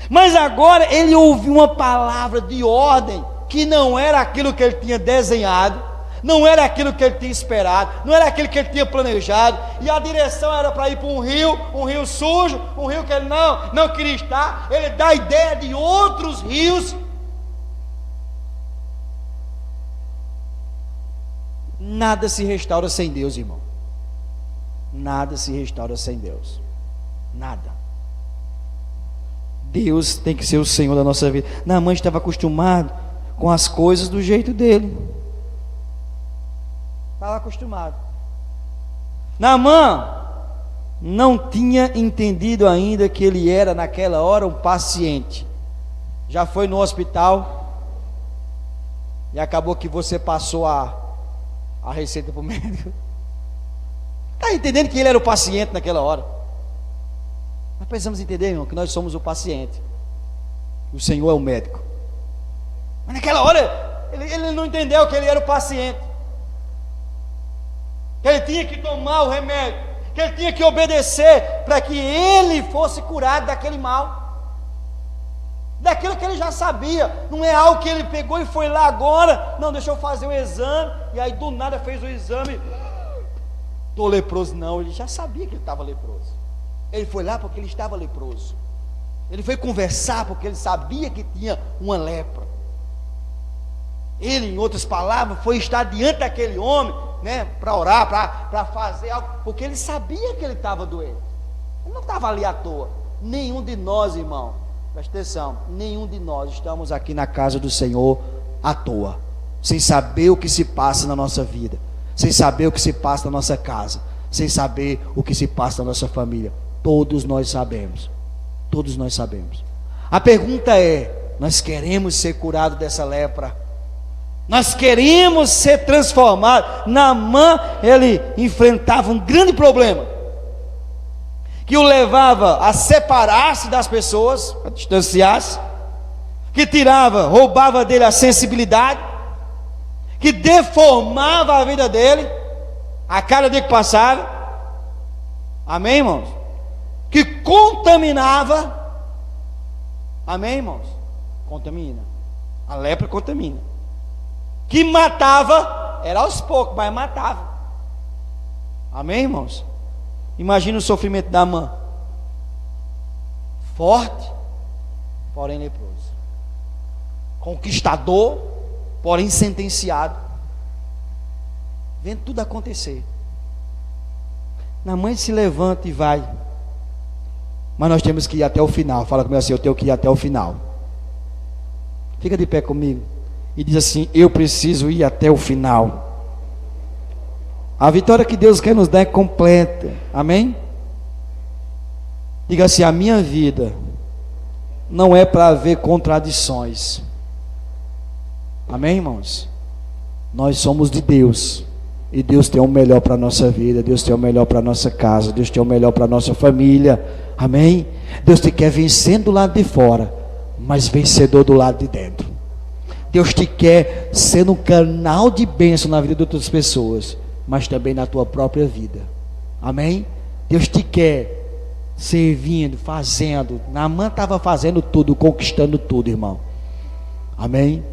Mas agora ele ouviu uma palavra de ordem, que não era aquilo que ele tinha desenhado, não era aquilo que ele tinha esperado, não era aquilo que ele tinha planejado, e a direção era para ir para um rio sujo, um rio que ele não queria estar. Ele dá a ideia de outros rios. Nada se restaura sem Deus, irmão. Nada se restaura sem Deus. Nada. Deus tem que ser o Senhor da nossa vida. Naamã estava acostumado com as coisas do jeito dele. Estava acostumado. Naamã não tinha entendido ainda que ele era naquela hora um paciente. Já foi no hospital e acabou que você passou a receita para o médico. Está entendendo que ele era o paciente naquela hora? Nós precisamos entender, irmão, que nós somos o paciente. O Senhor é o médico. Mas naquela hora ele não entendeu que ele era o paciente, que ele tinha que tomar o remédio, que ele tinha que obedecer para que ele fosse curado daquele mal, daquilo que ele já sabia. Não é algo que ele pegou e foi lá agora, não, deixa eu fazer o exame, e aí do nada fez o exame, estou leproso. Não, ele já sabia que ele estava leproso. Ele foi lá porque ele estava leproso. Ele foi conversar porque ele sabia que tinha uma lepra. Ele, em outras palavras, foi estar diante daquele homem, né, para orar, para fazer algo, porque ele sabia que ele estava doente. Ele não estava ali à toa. Nenhum de nós, irmão, presta atenção, nenhum de nós estamos aqui na casa do Senhor à toa, sem saber o que se passa na nossa vida, sem saber o que se passa na nossa casa, sem saber o que se passa na nossa família. Todos nós sabemos. Todos nós sabemos. A pergunta é: nós queremos ser curados dessa lepra? Nós queremos ser transformados? Naamã, ele enfrentava um grande problema, que o levava a separar-se das pessoas, a distanciar-se, que tirava, roubava dele a sensibilidade, que deformava a vida dele, a cada dia que passava. Amém, irmãos? Que contaminava. Amém, irmãos? Contamina. A lepra contamina. Que matava, era aos poucos, mas matava. Amém, irmãos? Imagina o sofrimento da Naamã. Forte, porém leproso. Conquistador, porém sentenciado. Vendo tudo acontecer. Naamã se levanta e vai. Mas nós temos que ir até o final. Fala comigo assim: eu tenho que ir até o final. Fica de pé comigo e diz assim: eu preciso ir até o final. A vitória que Deus quer nos dar é completa. Amém? Diga assim: a minha vida não é para haver contradições. Amém, irmãos? Nós somos de Deus, e Deus tem o melhor para a nossa vida. Deus tem o melhor para a nossa casa. Deus tem o melhor para a nossa família. Amém? Deus te quer vencendo do lado de fora, mas vencedor do lado de dentro. Deus te quer sendo um canal de bênção na vida de outras pessoas, mas também na tua própria vida. Amém? Deus te quer servindo, fazendo. Naamã estava fazendo tudo, conquistando tudo, irmão. Amém?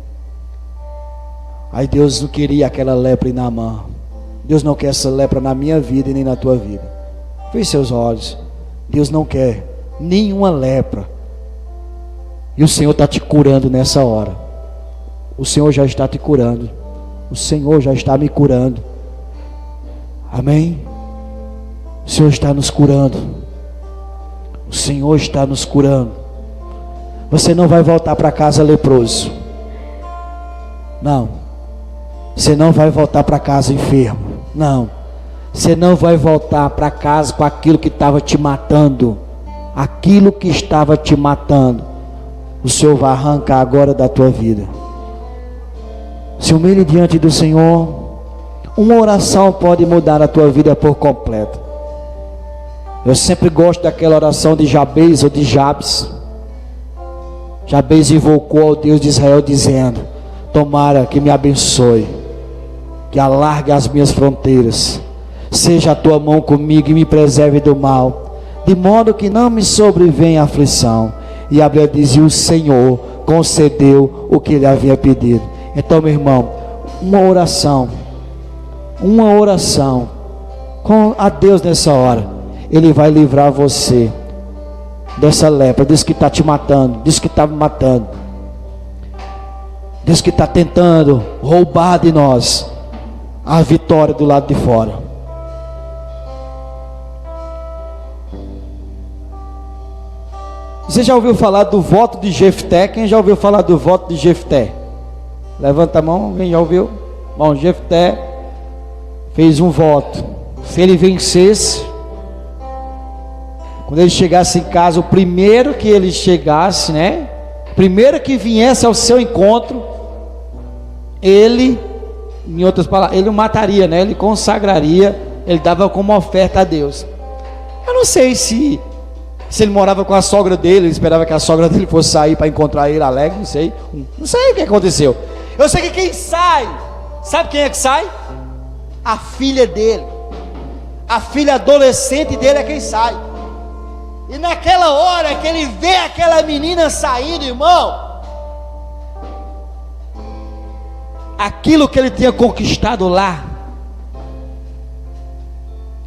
Aí Deus não queria aquela lepra em Naamã. Deus não quer essa lepra na minha vida e nem na tua vida. Feche seus olhos. Deus não quer nenhuma lepra. E o Senhor está te curando nessa hora. O Senhor já está te curando. O Senhor já está me curando. Amém? O Senhor está nos curando. O Senhor está nos curando. Você não vai voltar para casa leproso. Não. Você não vai voltar para casa enfermo. Não. Você não vai voltar para casa com aquilo que estava te matando. Aquilo que estava te matando, o Senhor vai arrancar agora da tua vida. Se humilhe diante do Senhor. Uma oração pode mudar a tua vida por completo. Eu sempre gosto daquela oração de Jabez ou de Jabes. Jabez invocou ao Deus de Israel dizendo: tomara que me abençoe, que alargue as minhas fronteiras, seja a tua mão comigo e me preserve do mal, de modo que não me sobrevenha aflição. E Abraão dizia: o Senhor concedeu o que ele havia pedido. Então, meu irmão, uma oração com a Deus nessa hora, Ele vai livrar você dessa lepra. Diz que está te matando, diz que está me matando, diz que está tentando roubar de nós a vitória do lado de fora. Você já ouviu falar do voto de Jefté? Quem já ouviu falar do voto de Jefté? Levanta a mão, quem já ouviu? Bom, Jefté fez um voto: se ele vencesse, quando ele chegasse em casa, o primeiro que ele chegasse, né? Primeiro que viesse ao seu encontro, ele, em outras palavras, ele o mataria, né? Ele consagraria, ele dava como oferta a Deus. Eu não sei se ele morava com a sogra dele, ele esperava que a sogra dele fosse sair para encontrar ele alegre, não sei o que aconteceu. Eu sei que quem sai, sabe quem é que sai? A filha dele, a filha adolescente dele é quem sai. E naquela hora que ele vê aquela menina saindo, irmão, aquilo que ele tinha conquistado lá,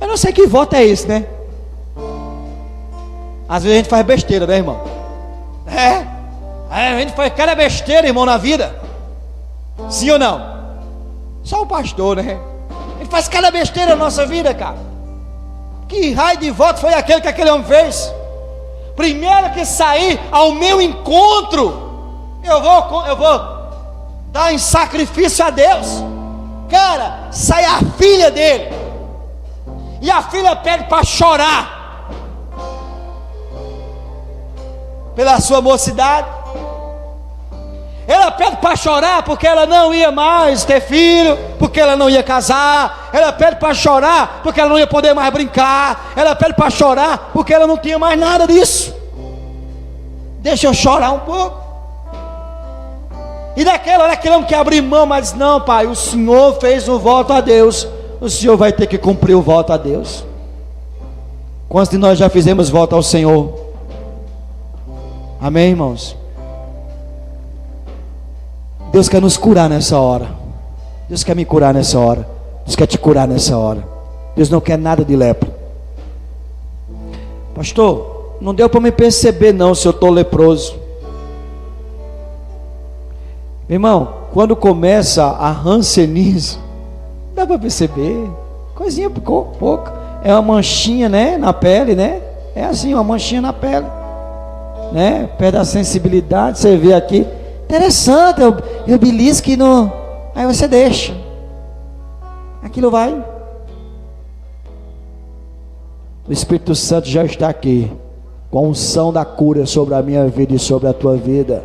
eu não sei que voto é esse, né? Às vezes a gente faz besteira, né, irmão? A gente faz cada besteira, irmão, na vida. Sim ou não? Só o pastor, né? A gente faz cada besteira na nossa vida, cara. Que raio de voto foi aquele que aquele homem fez? Primeiro que sair ao meu encontro, eu vou dar em sacrifício a Deus. Cara, sai a filha dele, e a filha pede para chorar pela sua mocidade. Ela pede para chorar porque ela não ia mais ter filho, porque ela não ia casar. Ela pede para chorar porque ela não ia poder mais brincar. Ela pede para chorar porque ela não tinha mais nada disso. Deixa eu chorar um pouco. E daquela hora aquele homem que abriu mão, mas disse: não, pai, o Senhor fez um voto a Deus, o Senhor vai ter que cumprir o voto a Deus. Quantos de nós já fizemos voto ao Senhor? Amém, irmãos? Deus quer nos curar nessa hora. Deus quer me curar nessa hora. Deus quer te curar nessa hora. Deus não quer nada de lepra. Pastor, não deu para me perceber não se eu estou leproso. Irmão, quando começa a hanseníase, dá para perceber. Coisinha pouca. É uma manchinha, né, na pele, né? É assim, uma manchinha na pele, né? Perde a sensibilidade. Você vê aqui, interessante, eu belisco e não. Aí você deixa, aquilo vai. O Espírito Santo já está aqui, com a unção da cura sobre a minha vida e sobre a tua vida,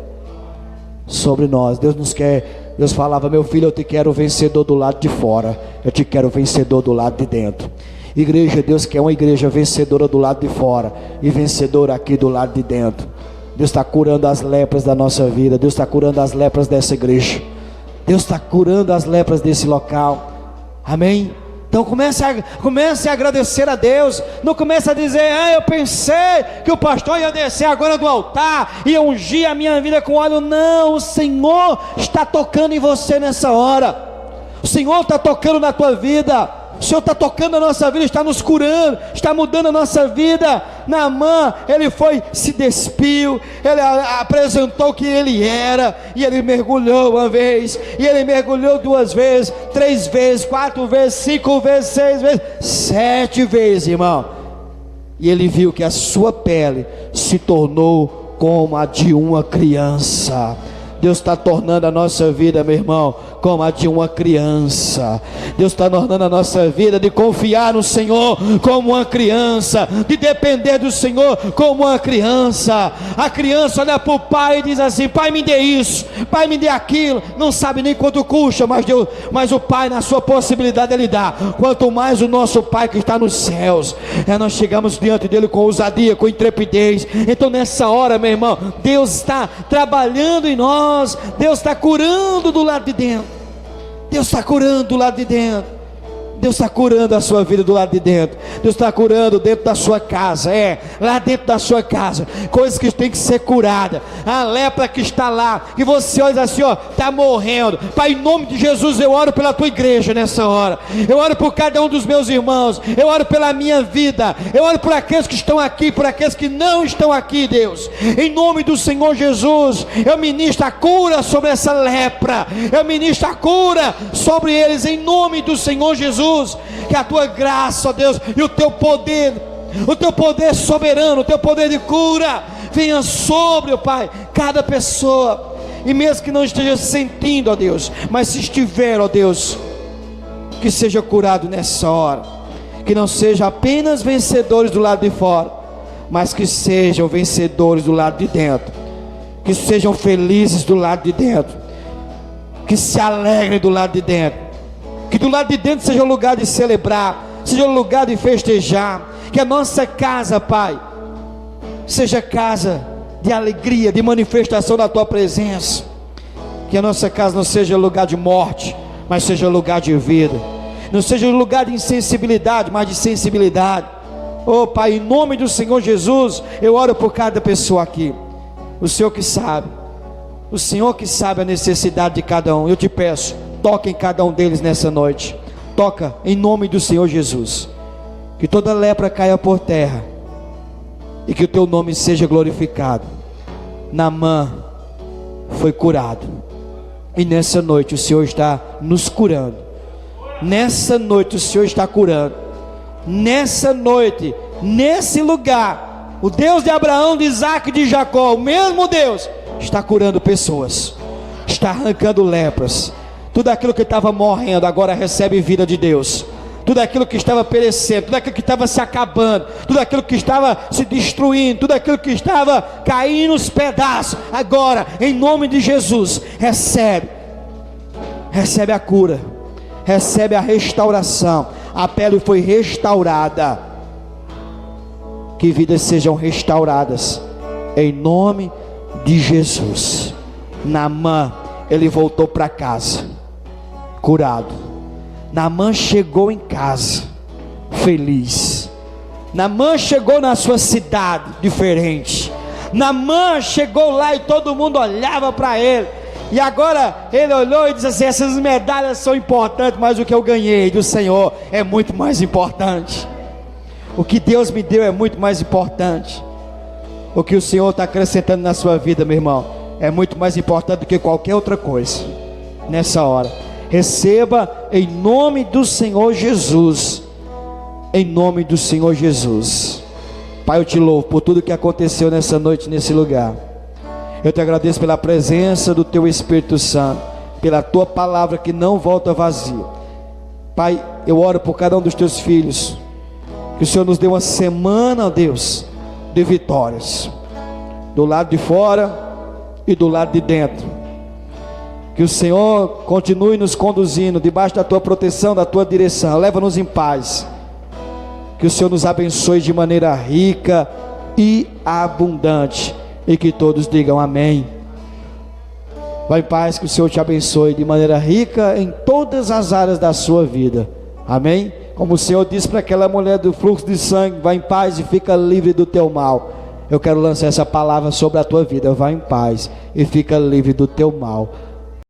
sobre nós. Deus nos quer. Deus falava: meu filho, eu te quero vencedor do lado de fora, eu te quero vencedor do lado de dentro. Igreja, Deus quer uma igreja vencedora do lado de fora e vencedora aqui do lado de dentro. Deus está curando as lepras da nossa vida. Deus está curando as lepras dessa igreja. Deus está curando as lepras desse local. Amém? Então comece a agradecer a Deus. Não comece a dizer: eu pensei que o pastor ia descer agora do altar, ia ungir a minha vida com óleo. Não, o Senhor está tocando em você nessa hora. O Senhor está tocando na tua vida. O Senhor está tocando a nossa vida, está nos curando, está mudando a nossa vida. Naamã, ele se despiu, ele apresentou quem ele era, e ele mergulhou uma vez, e ele mergulhou 2 vezes, 3 vezes, 4 vezes, 5 vezes, 6 vezes, 7 vezes, irmão. E ele viu que a sua pele se tornou como a de uma criança. Deus está tornando a nossa vida, meu irmão, como a de uma criança. Deus está tornando a nossa vida de confiar no Senhor como uma criança, de depender do Senhor como uma criança. A criança olha para o pai e diz assim: pai, me dê isso, pai, me dê aquilo. Não sabe nem quanto custa, mas o pai, na sua possibilidade, ele dá. Quanto mais o nosso pai que está nos céus. Nós chegamos diante dele com ousadia, com intrepidez. Então nessa hora, meu irmão, Deus está trabalhando em nós. Deus está curando do lado de dentro. Deus está curando do lado de dentro. Deus está curando a sua vida do lado de dentro. Deus está curando dentro da sua casa. Lá dentro da sua casa, coisas que tem que ser curadas. A lepra que está lá, que você olha assim, está morrendo. Pai, em nome de Jesus, eu oro pela tua igreja nessa hora. Eu oro por cada um dos meus irmãos. Eu oro pela minha vida. Eu oro por aqueles que estão aqui, por aqueles que não estão aqui, Deus. Em nome do Senhor Jesus, eu ministro a cura sobre essa lepra. Eu ministro a cura sobre eles, em nome do Senhor Jesus. Que a tua graça, ó Deus, e o teu poder soberano, o teu poder de cura venha sobre, ó Pai, cada pessoa. E mesmo que não esteja sentindo, ó Deus, mas se estiver, ó Deus, que seja curado nessa hora, que não sejam apenas vencedores do lado de fora, mas que sejam vencedores do lado de dentro, que sejam felizes do lado de dentro, que se alegrem do lado de dentro, que do lado de dentro seja um lugar de celebrar, seja um lugar de festejar, que a nossa casa, Pai, seja casa de alegria, de manifestação da Tua presença, que a nossa casa não seja lugar de morte, mas seja lugar de vida, não seja lugar de insensibilidade, mas de sensibilidade. Oh Pai, em nome do Senhor Jesus, eu oro por cada pessoa aqui, o Senhor que sabe a necessidade de cada um. Eu te peço, toca em cada um deles nessa noite, toca em nome do Senhor Jesus, que toda lepra caia por terra, e que o Teu nome seja glorificado. Naamã foi curado, e nessa noite o Senhor está nos curando, nessa noite o Senhor está curando, nessa noite, nesse lugar, o Deus de Abraão, de Isaac e de Jacó, o mesmo Deus, está curando pessoas, está arrancando lepras, tudo aquilo que estava morrendo, agora recebe vida de Deus, tudo aquilo que estava perecendo, tudo aquilo que estava se acabando, tudo aquilo que estava se destruindo, tudo aquilo que estava caindo nos pedaços, agora, em nome de Jesus, recebe a cura, recebe a restauração. A pele foi restaurada, que vidas sejam restauradas, em nome de Jesus. Naamã, ele voltou para casa, curado. Naamã chegou em casa, feliz. Naamã chegou na sua cidade, diferente. Naamã chegou lá e todo mundo olhava para ele. E agora ele olhou e disse assim: essas medalhas são importantes, mas o que eu ganhei do Senhor é muito mais importante. O que Deus me deu é muito mais importante. O que o Senhor está acrescentando na sua vida, meu irmão, é muito mais importante do que qualquer outra coisa. Nessa hora, receba em nome do Senhor Jesus, em nome do Senhor Jesus. Pai, eu te louvo por tudo que aconteceu nessa noite, nesse lugar. Eu te agradeço pela presença do Teu Espírito Santo, pela Tua palavra que não volta vazia. Pai, eu oro por cada um dos Teus filhos, que o Senhor nos dê uma semana, ó Deus, de vitórias, do lado de fora e do lado de dentro. Que o Senhor continue nos conduzindo debaixo da Tua proteção, da Tua direção. Leva-nos em paz. Que o Senhor nos abençoe de maneira rica e abundante, e que todos digam amém. Vai em paz, que o Senhor te abençoe de maneira rica em todas as áreas da sua vida. Amém? Como o Senhor disse para aquela mulher do fluxo de sangue: vai em paz e fica livre do teu mal. Eu quero lançar essa palavra sobre a tua vida: vai em paz e fica livre do teu mal.